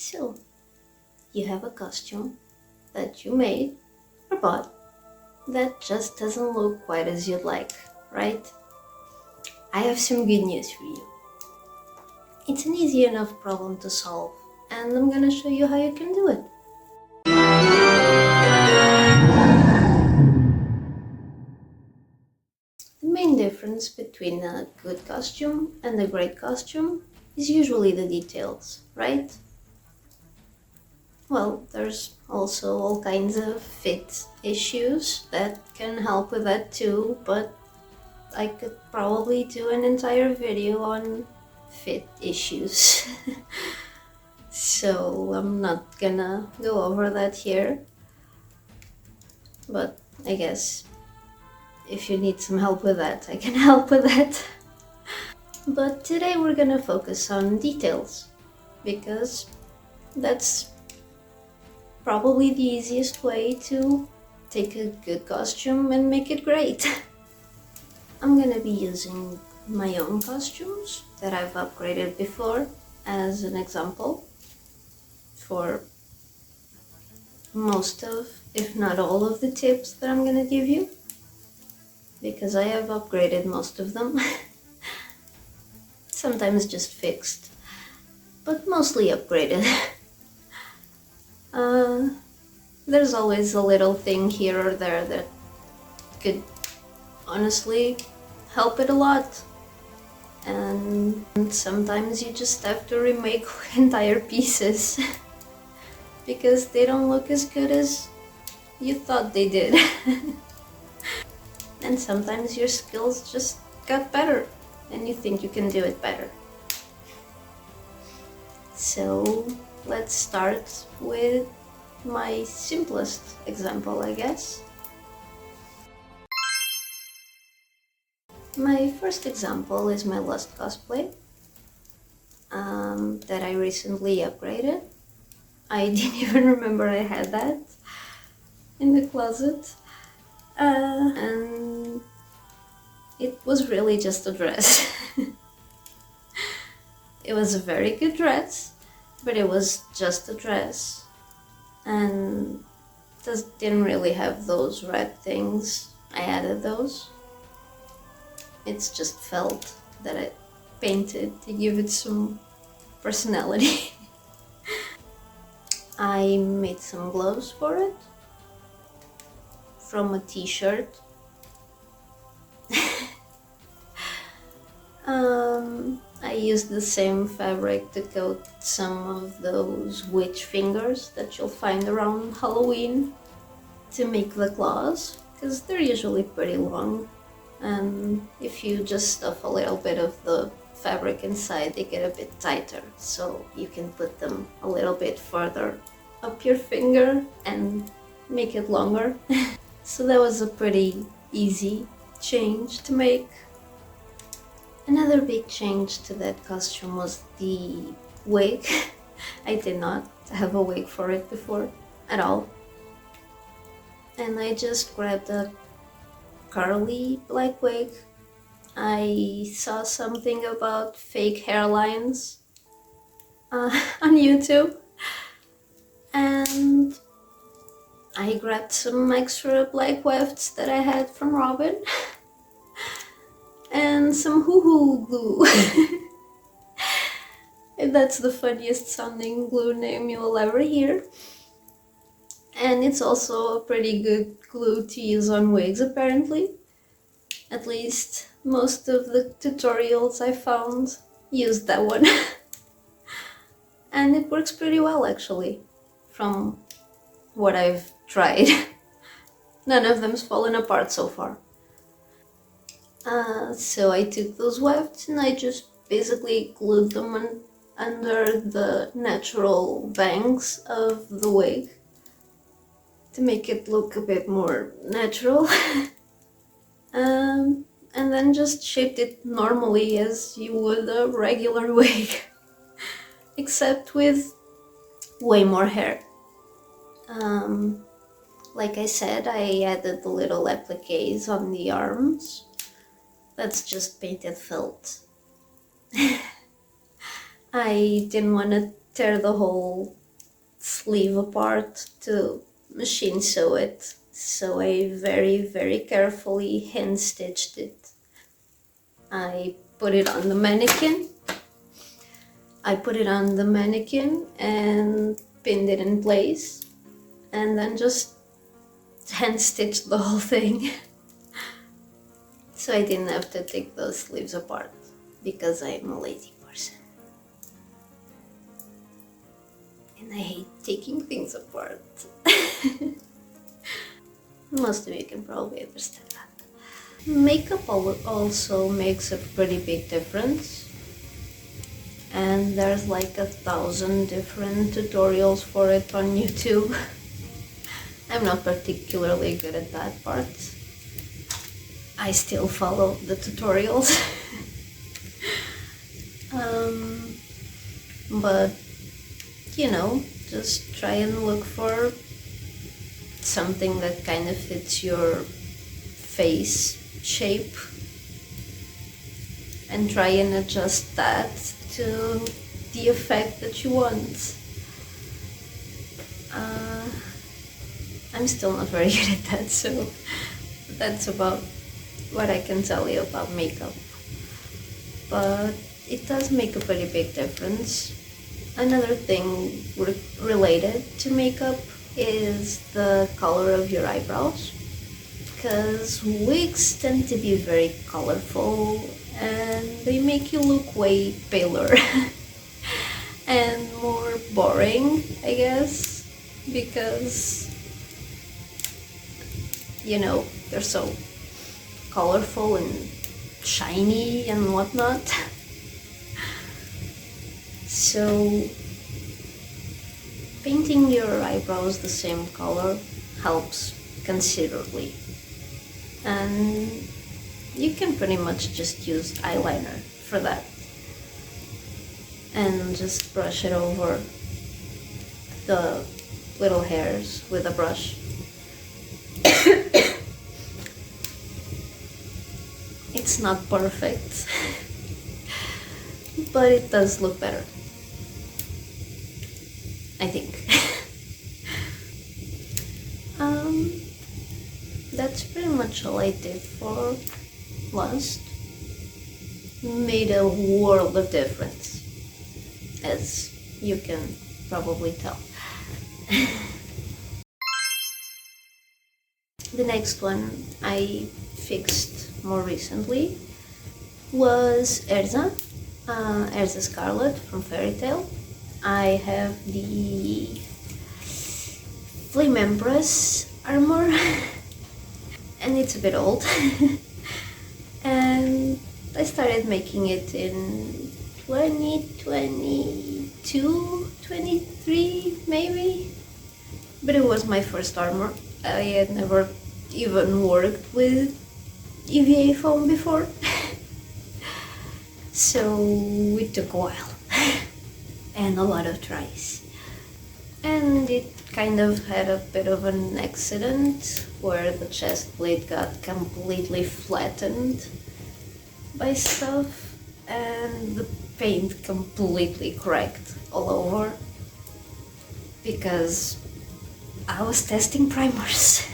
So, you have a costume that you made or bought that just doesn't look quite as you'd like, right? I have some good news for you. It's an easy enough problem to solve, and I'm gonna show you how you can do it. The main difference between a good costume and a great costume is usually the details, right? Well, there's also all kinds of fit issues that can help with that too, but I could probably do an entire video on fit issues. So I'm not gonna go over that here, but I guess if you need some help with that, I can help with that. But today we're gonna focus on details, because that's probably the easiest way to take a good costume and make it great. I'm gonna be using my own costumes that I've upgraded before as an example for most of, if not all of the tips that I'm gonna give you, because I have upgraded most of them. Sometimes just fixed, but mostly upgraded. There's always a little thing here or there that could honestly help it a lot, and sometimes you just have to remake entire pieces because they don't look as good as you thought they did. And sometimes your skills just got better and you think you can do it better. So let's start with my simplest example, I guess. My first example is my Lost Cosplay that I recently upgraded. I didn't even remember I had that in the closet. And it was really just a dress. It was a very good dress, but it was just a dress, and just didn't really have those red things. I added those. It's just felt that I painted to give it some personality. I made some gloves for it from a t-shirt. I used the same fabric to coat some of those witch fingers that you'll find around Halloween to make the claws, because they're usually pretty long, and if you just stuff a little bit of the fabric inside, they get a bit tighter, so you can put them a little bit further up your finger and make it longer. So that was a pretty easy change to make. Another big change to that costume was the wig. I did not have a wig for it before at all, and I just grabbed a curly black wig. I saw something about fake hairlines on YouTube, and I grabbed some extra black wefts that I had from Robin and some hoo-hoo glue. And that's the funniest sounding glue name you will ever hear. And it's also a pretty good glue to use on wigs, apparently. At least most of the tutorials I found used that one. And it works pretty well, actually, from what I've tried. None of them's fallen apart so far. So I took those wefts and I just basically glued them under the natural bangs of the wig to make it look a bit more natural. And then just shaped it normally as you would a regular wig, except with way more hair. Like I said, I added the little appliques on the arms. That's just painted felt. I didn't want to tear the whole sleeve apart to machine sew it. So I very carefully hand stitched it. I put it on the mannequin. And pinned it in place, and then just hand stitched the whole thing. So I didn't have to take those sleeves apart because I'm a lazy person. And I hate taking things apart. Most of you can probably understand that. Makeup also makes a pretty big difference. And there's like 1,000 different tutorials for it on YouTube. I'm not particularly good at that part. I still follow the tutorials. But you know, just try and look for something that kind of fits your face shape and try and adjust that to the effect that you want. I'm still not very good at that, so that's about what I can tell you about makeup. But it does make a pretty big difference. Another thing related to makeup is the color of your eyebrows, because wigs tend to be very colorful and they make you look way paler and more boring, I guess, because you know, they're so colorful and shiny and whatnot. So painting your eyebrows the same color helps considerably, and you can pretty much just use eyeliner for that and just brush it over the little hairs with a brush. It's not perfect, but it does look better, I think. That's pretty much all I did for last. Made a world of difference, as you can probably tell. The next one I fixed more recently was Erza, Erza Scarlet from Fairy Tail. I have the Flame Empress armor and it's a bit old. And I started making it in 2022, 23 maybe, but it was my first armor. I had never even worked with EVA foam before. So it took a while and a lot of tries, and it kind of had a bit of an accident where the chest plate got completely flattened by stuff and the paint completely cracked all over because I was testing primers.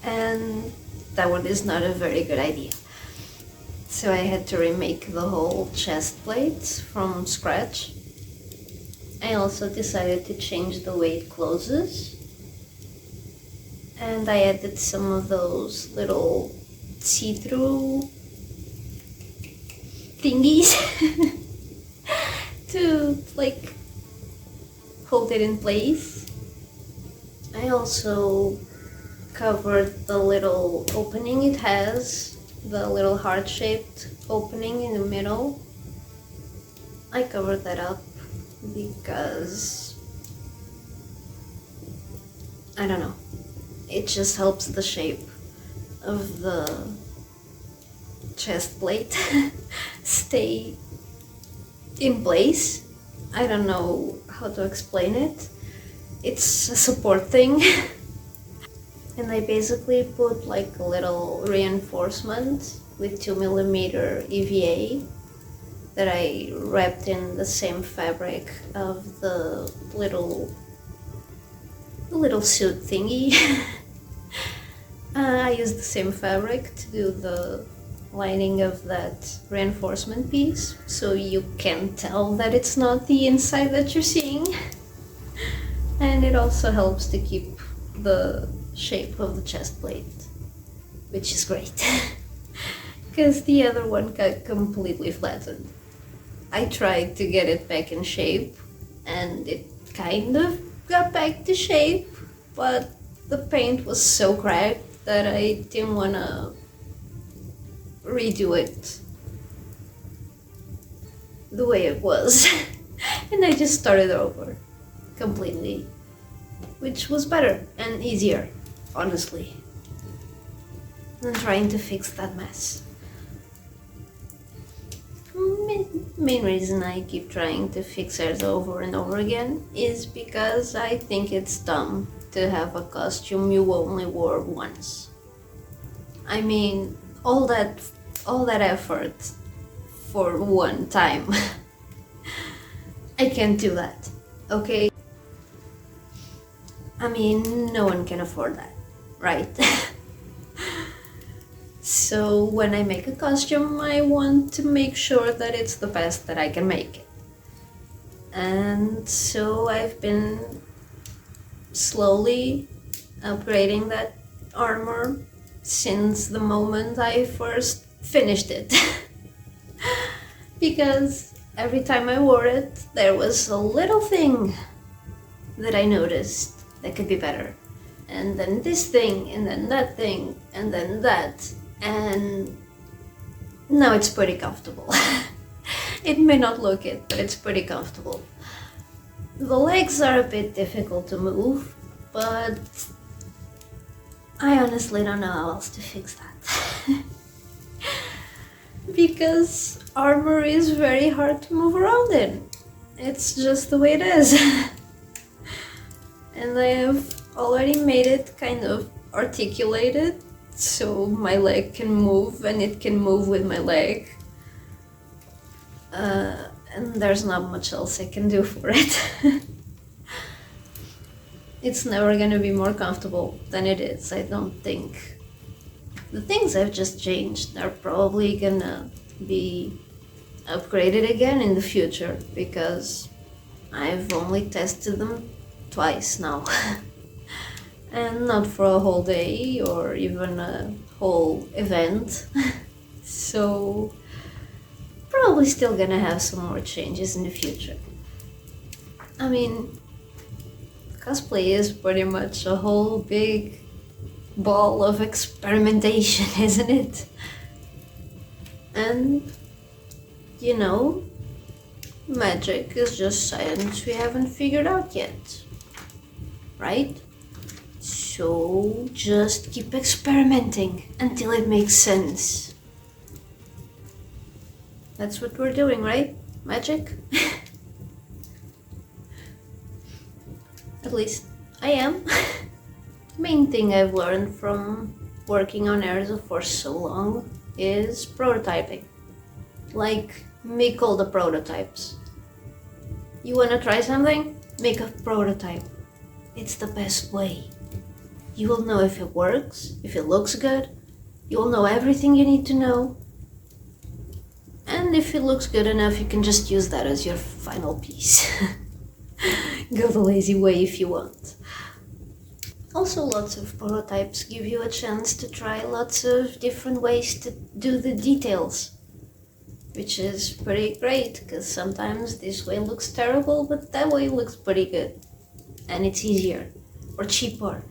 And that one is not a very good idea. So I had to remake the whole chest plate from scratch. I also decided to change the way it closes. And I added some of those little see-through thingies to like hold it in place. I also covered the little opening it has, the little heart-shaped opening in the middle. I covered that up because I don't know, it just helps the shape of the chest plate stay in place. I don't know how to explain it. It's a support thing. And I basically put like a little reinforcement with 2mm EVA that I wrapped in the same fabric of the little suit thingy. I used the same fabric to do the lining of that reinforcement piece, so you can tell that it's not the inside that you're seeing. And it also helps to keep the shape of the chest plate, which is great, because the other one got completely flattened. I tried to get it back in shape, and it kind of got back to shape, but the paint was so cracked that I didn't want to redo it the way it was. And I just started over completely, which was better and easier, honestly, than trying to fix that mess. Main reason I keep trying to fix it over and over again is because I think it's dumb to have a costume you only wore once. I mean, all that effort for one time. I can't do that, okay? I mean, no one can afford that, right? So when I make a costume, I want to make sure that it's the best that I can make it. And so I've been slowly upgrading that armor since the moment I first finished it. Because every time I wore it, there was a little thing that I noticed that could be better. And then this thing, and then that thing, and then that. And now it's pretty comfortable. It may not look it, but it's pretty comfortable. The legs are a bit difficult to move, but I honestly don't know how else to fix that. Because armor is very hard to move around in. It's just the way it is. And I have already made it kind of articulated, so my leg can move and it can move with my leg. And there's not much else I can do for it. It's never gonna be more comfortable than it is, I don't think. The things I've just changed are probably gonna be upgraded again in the future, because I've only tested them twice now. And not for a whole day or even a whole event. So probably still gonna have some more changes in the future. I mean, cosplay is pretty much a whole big ball of experimentation, isn't it? And, you know, magic is just science we haven't figured out yet, right? So just keep experimenting until it makes sense. That's what we're doing, right? Magic? At least I am. Main thing I've learned from working on Erza for so long is prototyping. Like, make all the prototypes. You wanna try something? Make a prototype. It's the best way. You will know if it works, if it looks good. You will know everything you need to know. And if it looks good enough, you can just use that as your final piece. Go the lazy way if you want. Also, lots of prototypes give you a chance to try lots of different ways to do the details, which is pretty great, because sometimes this way looks terrible, but that way looks pretty good. And it's easier, or cheaper,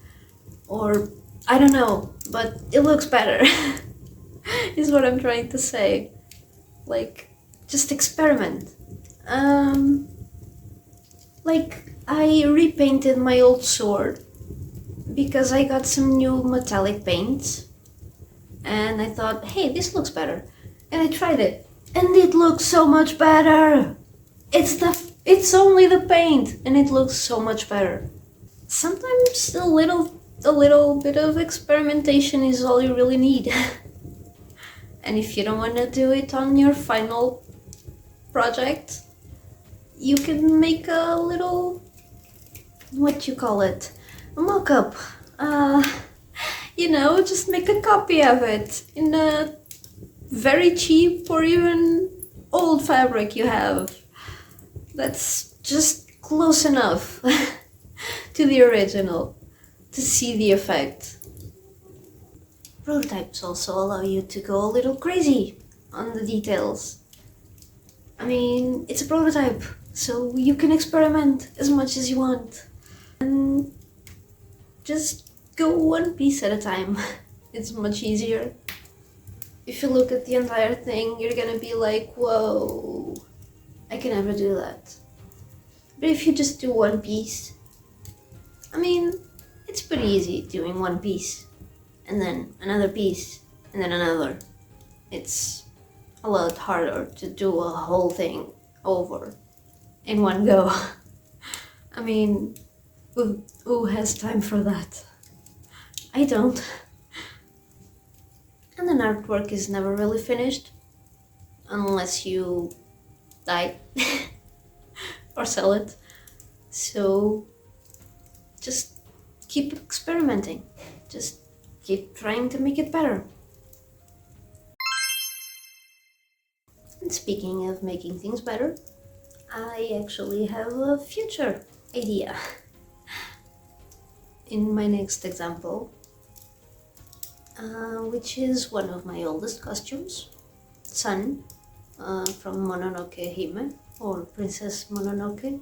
or I don't know, but it looks better, is what I'm trying to say. Like, just experiment. Like, I repainted my old sword because I got some new metallic paint and I thought, hey, this looks better. And I tried it and it looks so much better. It's only the paint and it looks so much better. Sometimes a little bit of experimentation is all you really need. And if you don't want to do it on your final project, you can make a little, what you call it, a mock-up. Just make a copy of it in a very cheap or even old fabric you have. That's just close enough to the original to see the effect. Prototypes also allow you to go a little crazy on the details. I mean, it's a prototype, so you can experiment as much as you want. And just go one piece at a time. It's much easier. If you look at the entire thing, you're gonna be like, whoa, I can never do that. But if you just do one piece, I mean, it's pretty easy doing one piece, and then another piece, and then another. It's a lot harder to do a whole thing over in one go. I mean, who has time for that? I don't. And an artwork is never really finished unless you die or sell it. So just keep experimenting. Just keep trying to make it better. And speaking of making things better, I actually have a future idea. In my next example, which is one of my oldest costumes, Sun, from Mononoke Hime, or Princess Mononoke,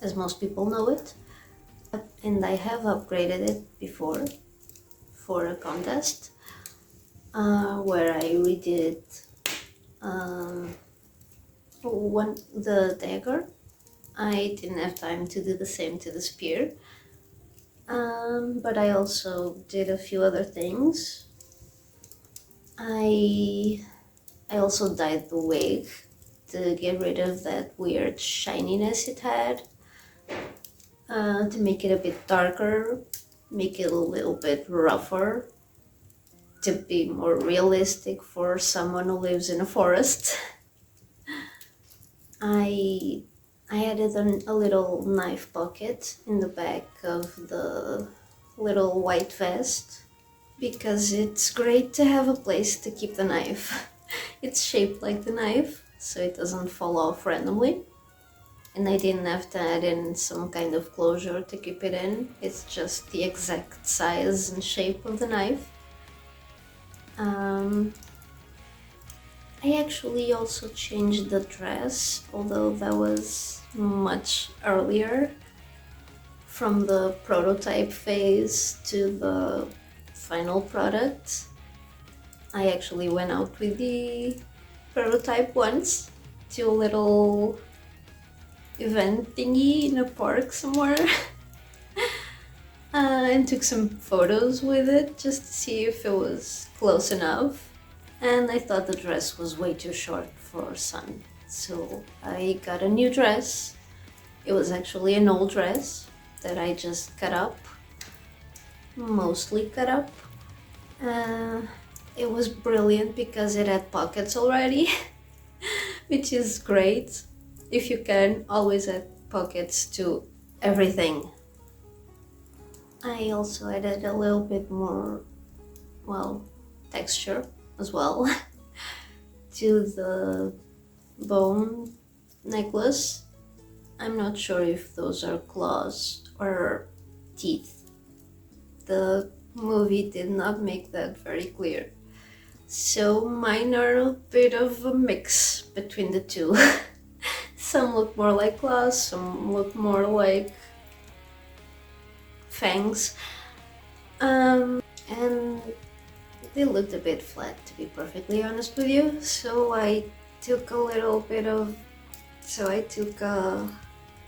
as most people know it. And I have upgraded it before for a contest, where I redid the dagger. I didn't have time to do the same to the spear, but I also did a few other things. I also dyed the wig to get rid of that weird shininess it had, to make it a bit darker, make it a little bit rougher, to be more realistic for someone who lives in a forest. I added a little knife pocket in the back of the little white vest, because it's great to have a place to keep the knife. It's shaped like the knife, so it doesn't fall off randomly. And I didn't have to add in some kind of closure to keep it in. It's just the exact size and shape of the knife. I actually also changed the dress, although that was much earlier, from the prototype phase to the final product. I actually went out with the prototype once to a little event thingy in a park somewhere. And took some photos with it just to see if it was close enough. And I thought the dress was way too short for Sun, so I got a new dress. It was actually an old dress that I just cut up, mostly cut up. It was brilliant because it had pockets already, which is great. If you can, always add pockets to everything. I also added a little bit more, well, texture as well to the bone necklace. I'm not sure if those are claws or teeth. The movie did not make that very clear. So mine are a bit of a mix between the two. Some look more like claws, some look more like fangs. And they looked a bit flat, to be perfectly honest with you. So I took an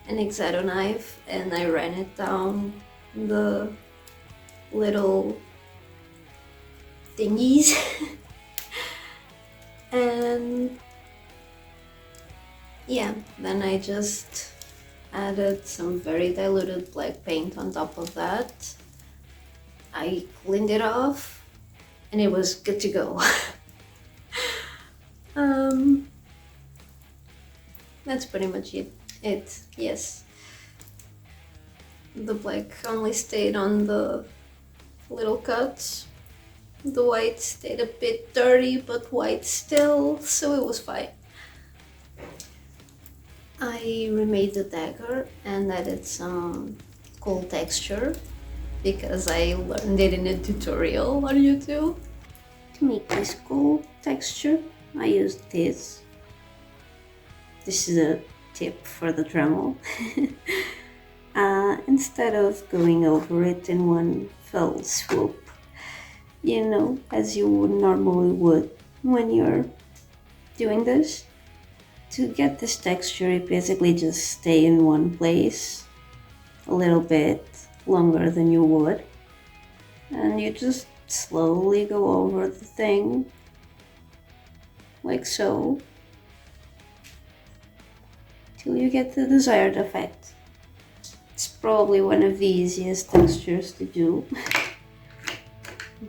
X-Acto knife and I ran it down the little thingies. And yeah, then I just added some very diluted black paint on top of that. I cleaned it off and it was good to go. That's pretty much it. Yes. The black only stayed on the little cuts. The white stayed a bit dirty, but white still, so it was fine. I remade the dagger and added some cool texture because I learned it in a tutorial on YouTube. To make this cool texture, I used this. This is a tip for the Dremel. Instead of going over it in one fell swoop, you know, as you would normally would when you're doing this, to get this texture, you basically just stay in one place a little bit longer than you would, and you just slowly go over the thing like so till you get the desired effect. It's probably one of the easiest textures to do.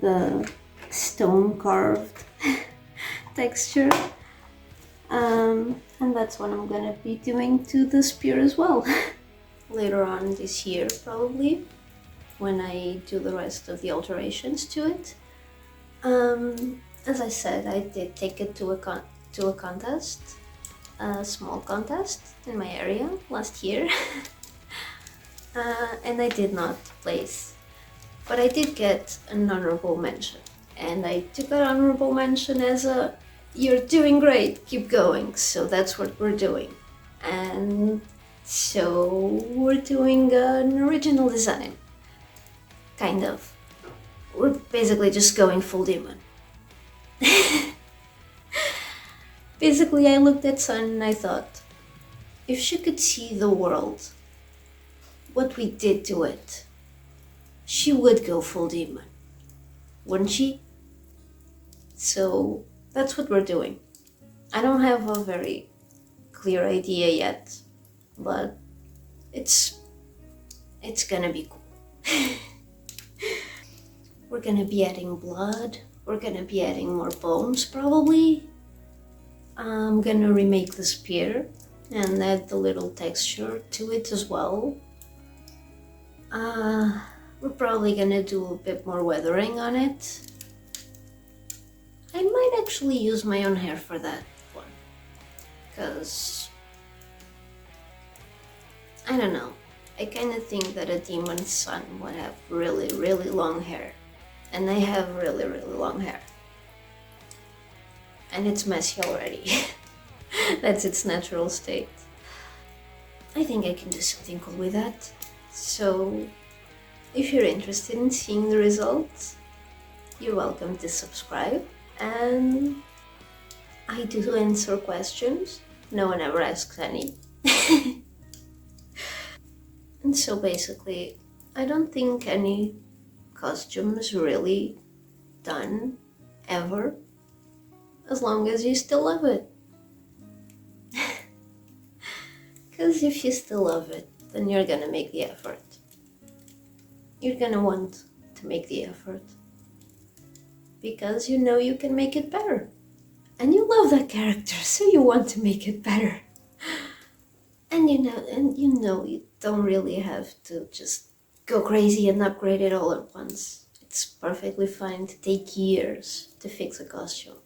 The stone carved texture. And that's what I'm gonna be doing to the spear as well. Later on this year, probably, when I do the rest of the alterations to it. As I said, I did take it to a contest, a small contest in my area last year. And I did not place, but I did get an honorable mention, and I took that honorable mention as a "you're doing great, keep going." So that's what we're doing, and so we're doing an original design, kind of. We're basically just going full demon. Basically, I looked at Sun and I thought, if she could see the world, what we did to it, she would go full demon, wouldn't she? So that's what we're doing. I don't have a very clear idea yet, but it's gonna be cool. We're gonna be adding blood, we're gonna be adding more bones probably. I'm gonna remake the spear and add the little texture to it as well. We're probably gonna do a bit more weathering on it. I might actually use my own hair for that one, because I don't know, I kind of think that a demon's son would have really, really long hair, and I have really, really long hair, and it's messy already. That's its natural state. I think I can do something cool with that. So if you're interested in seeing the results, you're welcome to subscribe. And I do answer questions. No one ever asks any. And so basically, I don't think any costume is really done ever, as long as you still love it. Because if you still love it, then you're gonna make the effort. You're gonna want to make the effort, because you know you can make it better. And you love that character, so you want to make it better. And you know you don't really have to just go crazy and upgrade it all at once. It's perfectly fine to take years to fix a costume.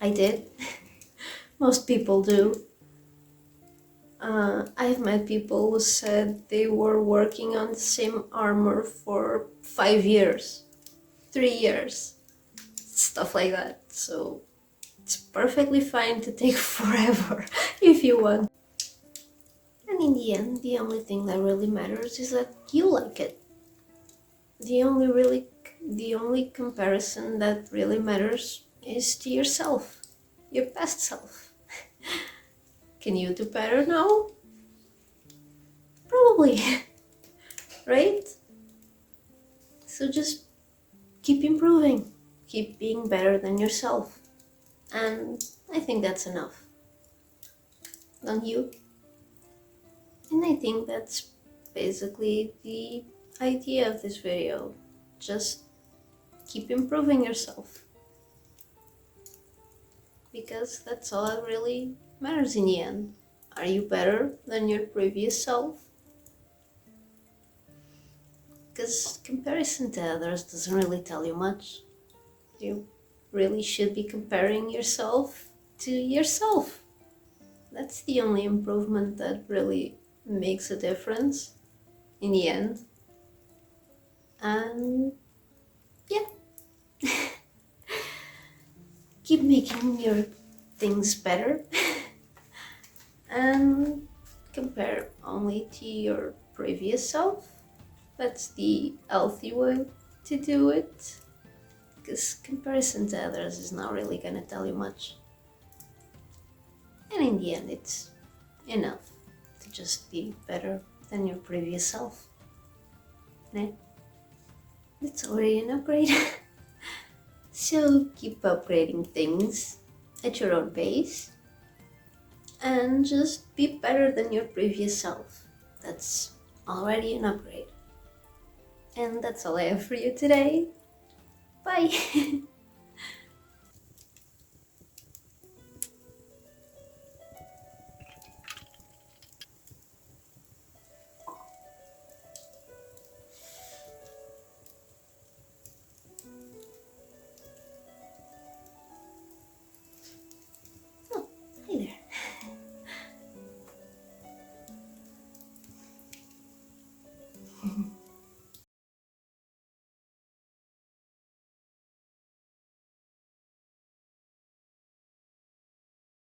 I did. Most people do. I've met people who said they were working on the same armor for 5 years, 3 years, stuff like that. So it's perfectly fine to take forever if you want. And in the end, the only thing that really matters is that you like it. The only comparison that really matters is to yourself, your past self. Can you do better now? Probably, right? So just keep improving, keep being better than yourself. And I think that's enough. Don't you? And I think that's basically the idea of this video. Just keep improving yourself, because that's all that really matters in the end. Are you better than your previous self? Because comparison to others doesn't really tell you much. You really should be comparing yourself to yourself. That's the only improvement that really makes a difference in the end. And yeah, keep making your things better and compare only to your previous self. That's the healthy way to do it, because comparison to others is not really gonna tell you much. And in the end, it's enough to just be better than your previous self. Right? It's already an upgrade. So keep upgrading things at your own pace and just be better than your previous self. That's already an upgrade. And that's all I have for you today. Bye! Oh, hi there.